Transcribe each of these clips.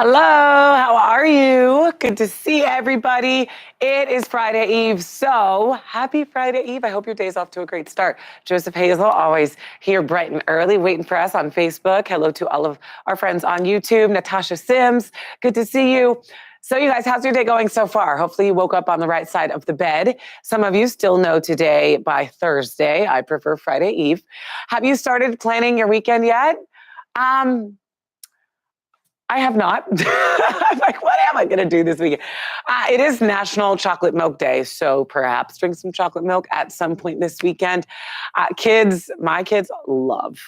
Hello, how are you? Good to see everybody. It is Friday Eve, so happy Friday Eve. I hope your day's off to a great start. Joseph Hazel, always here bright and early, waiting for us on Facebook. Hello to all of our friends on YouTube. Natasha Sims, good to see you. So you guys, how's your day going so far? Hopefully you woke up on the right side of the bed. Some of you still know today by Thursday. I prefer Friday Eve. Have you started planning your weekend yet? I have not. I'm like, what am I going to do this weekend? It is National Chocolate Milk Day, so perhaps drink some chocolate milk at some point this weekend. My kids love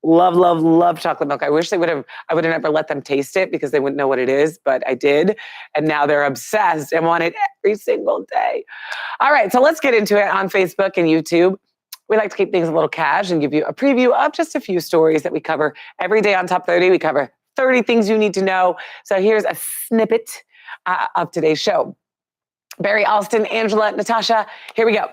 chocolate milk. I wish I would have never let them taste it because they wouldn't know what it is, but I did. And now they're obsessed and want it every single day. All right, so let's get into it on Facebook and YouTube. We like to keep things a little cash and give you a preview of just a few stories that we cover every day on Top 30. We cover 30 things you need to know. So here's a snippet of today's show. Barry, Alston, Angela, Natasha, here we go.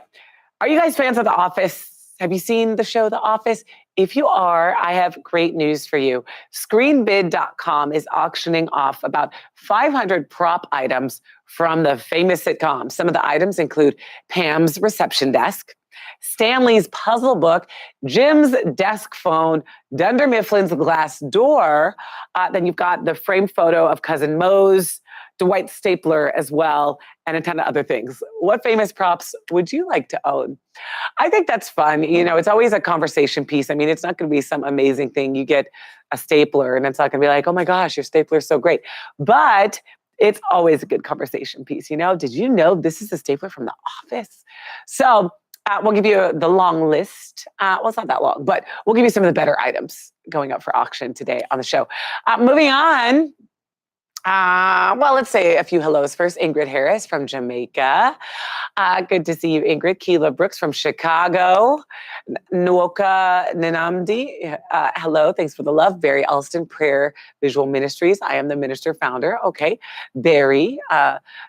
Are you guys fans of The Office? Have you seen the show The Office? If you are, I have great news for you. Screenbid.com is auctioning off about 500 prop items from the famous sitcom. Some of the items include Pam's reception desk, Stanley's puzzle book, Jim's desk phone, Dunder Mifflin's glass door. Then you've got the framed photo of Cousin Moe's, Dwight's stapler as well, and a ton of other things. What famous props would you like to own? I think that's fun. You know, it's always a conversation piece. I mean, it's not going to be some amazing thing. You get a stapler and it's not going to be like, oh my gosh, your stapler is so great. But it's always a good conversation piece. You know, did you know this is a stapler from The Office? So we'll give you the long list. Well, it's not that long, but we'll give you some of the better items going up for auction today on the show. Moving on. Well, let's say a few hellos first. Ingrid Harris from Jamaica. Good to see you, Ingrid. Keela Brooks from Chicago. Nwoka Ninamdi. Hello, thanks for the love. Barry Alston, Prayer Visual Ministries. I am the minister founder. Okay. Barry,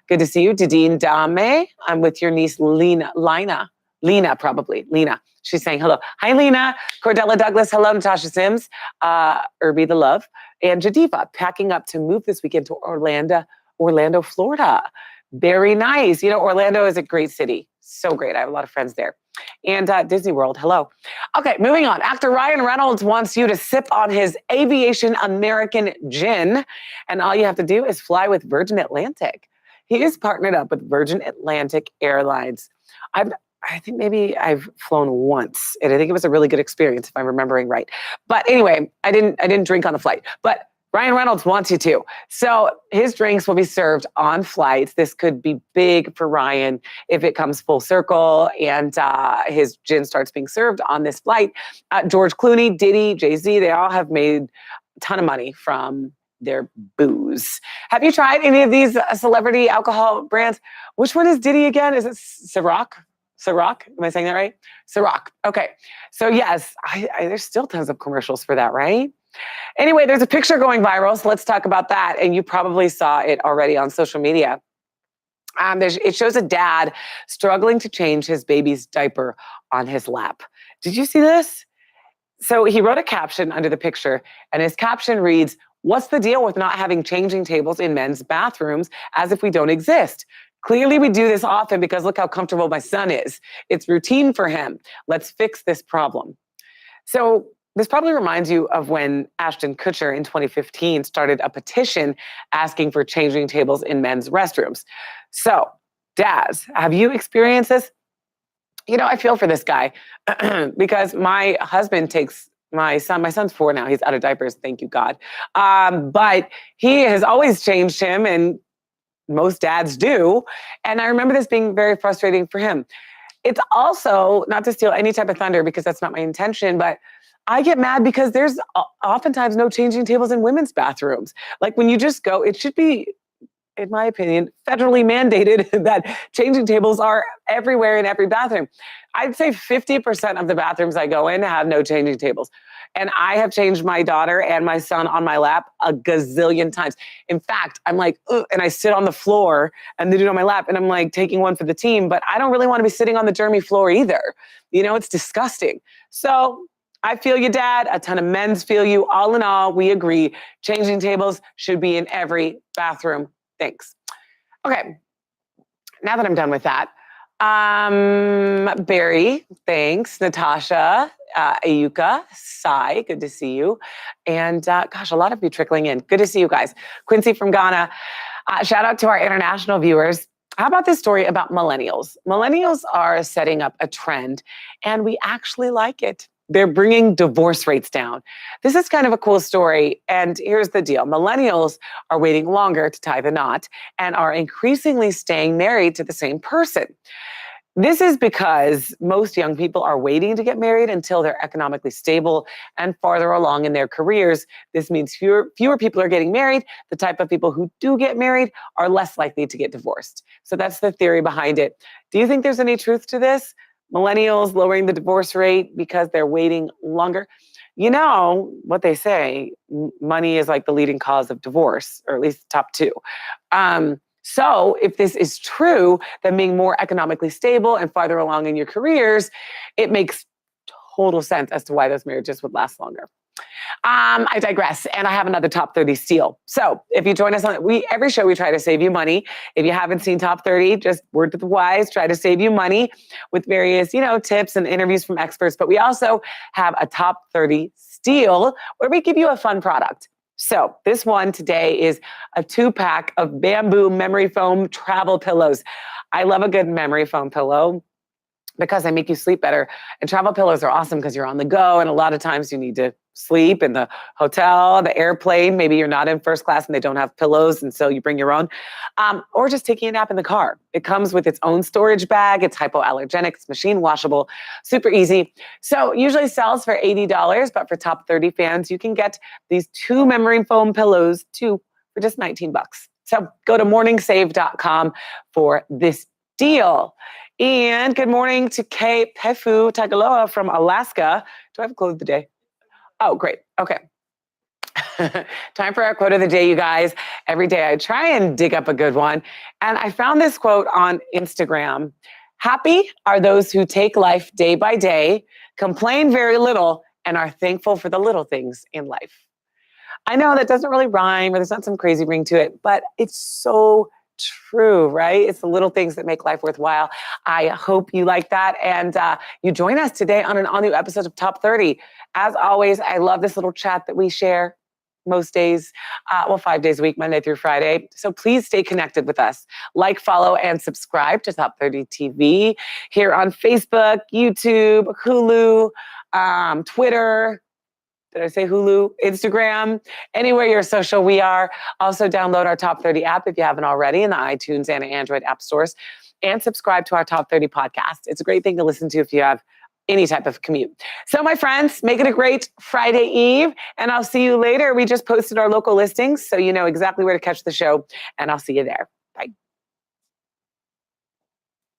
good to see you. Didine Dame. I'm with your niece, Lena, probably. Lena. She's saying hello. Hi, Lena. Cordella Douglas. Hello, Natasha Sims. Irby the Love. And Jadiva, packing up to move this weekend to Orlando, Florida. Very nice. You know, Orlando is a great city. So great. I have a lot of friends there. And Disney World. Hello. Okay, moving on. Actor Ryan Reynolds wants you to sip on his Aviation American gin. And all you have to do is fly with Virgin Atlantic. He is partnered up with Virgin Atlantic Airlines. I think maybe I've flown once, and I think it was a really good experience, if I'm remembering right. But anyway, I didn't drink on the flight. But Ryan Reynolds wants you to. So his drinks will be served on flights. This could be big for Ryan if it comes full circle and his gin starts being served on this flight. George Clooney, Diddy, Jay-Z, they all have made a ton of money from their booze. Have you tried any of these celebrity alcohol brands? Which one is Diddy again? Is it Ciroc? Ciroc? Am I saying that right? Ciroc. Okay. So yes, there's still tons of commercials for that, right? Anyway, there's a picture going viral, so let's talk about that. And you probably saw it already on social media. It shows a dad struggling to change his baby's diaper on his lap. Did you see this? So he wrote a caption under the picture, and his caption reads, "What's the deal with not having changing tables in men's bathrooms as if we don't exist? Clearly, we do this often because look how comfortable my son is. It's routine for him. Let's fix this problem." So this probably reminds you of when Ashton Kutcher in 2015 started a petition asking for changing tables in men's restrooms. So, dads, have you experienced this? You know, I feel for this guy because my husband takes my son's 4 now. He's out of diapers, thank you, God. But he has always changed him, and most dads do. And I remember this being very frustrating for him. It's also, not to steal any type of thunder because that's not my intention, but I get mad because there's oftentimes no changing tables in women's bathrooms. Like when you just go, it should be, in my opinion, federally mandated that changing tables are everywhere in every bathroom. I'd say 50% of the bathrooms I go in have no changing tables. And I have changed my daughter and my son on my lap a gazillion times. In fact, I'm like, ugh, and I sit on the floor and they do it on my lap and I'm like taking one for the team, but I don't really want to be sitting on the germy floor either. You know, it's disgusting. So I feel you, Dad. A ton of men's feel you. All in all, we agree. Changing tables should be in every bathroom. Thanks. Okay. Now that I'm done with that, Barry, thanks. Natasha, Ayuka, Sai, good to see you. And gosh, a lot of you trickling in. Good to see you guys. Quincy from Ghana. Shout out to our international viewers. How about this story about millennials? Millennials are setting up a trend, and we actually like it. They're bringing divorce rates down. This is kind of a cool story. And here's the deal. Millennials are waiting longer to tie the knot and are increasingly staying married to the same person. This is because most young people are waiting to get married until they're economically stable and farther along in their careers. This means fewer people are getting married. The type of people who do get married are less likely to get divorced. So that's the theory behind it. Do you think there's any truth to this? Millennials lowering the divorce rate because they're waiting longer? You know what they say, money is like the leading cause of divorce, or at least top two. So if this is true, then being more economically stable and farther along in your careers, it makes total sense as to why those marriages would last longer. I digress, and I have another top 30 steal. So if you join us on every show, we try to save you money. If you haven't seen top 30, just word to the wise, try to save you money with various, tips and interviews from experts. But we also have a top 30 steal where we give you a fun product. So this one today is a 2-pack of bamboo memory foam travel pillows. I love a good memory foam pillow because they make you sleep better. And travel pillows are awesome because you're on the go. And a lot of times you need to sleep in the hotel, the airplane. Maybe you're not in first class and they don't have pillows. And so you bring your own, or just taking a nap in the car. It comes with its own storage bag. It's hypoallergenic. It's machine washable, super easy. So usually sells for $80, but for top 30 fans, you can get these 2 memory foam pillows for just $19. So go to morningsave.com for this deal. And good morning to Kay Pefu Tagaloa from Alaska. Do I have a quote of the day? Oh, great. Okay. Time for our quote of the day, you guys. Every day I try and dig up a good one. And I found this quote on Instagram. Happy are those who take life day by day, complain very little, and are thankful for the little things in life. I know that doesn't really rhyme or there's not some crazy ring to it, but it's so true, right? It's the little things that make life worthwhile. I hope you like that. And you join us today on an all-new episode of Top 30. As always, I love this little chat that we share most days, 5 days a week, Monday through Friday. So please stay connected with us. Like, follow, and subscribe to Top 30 TV here on Facebook, YouTube, Hulu, Twitter. Did I say Hulu? Instagram, anywhere you're social, we are. Also download our Top 30 app if you haven't already in the iTunes and Android app stores, and subscribe to our Top 30 podcast. It's a great thing to listen to if you have any type of commute. So my friends, make it a great Friday Eve, and I'll see you later. We just posted our local listings, so you know exactly where to catch the show, and I'll see you there.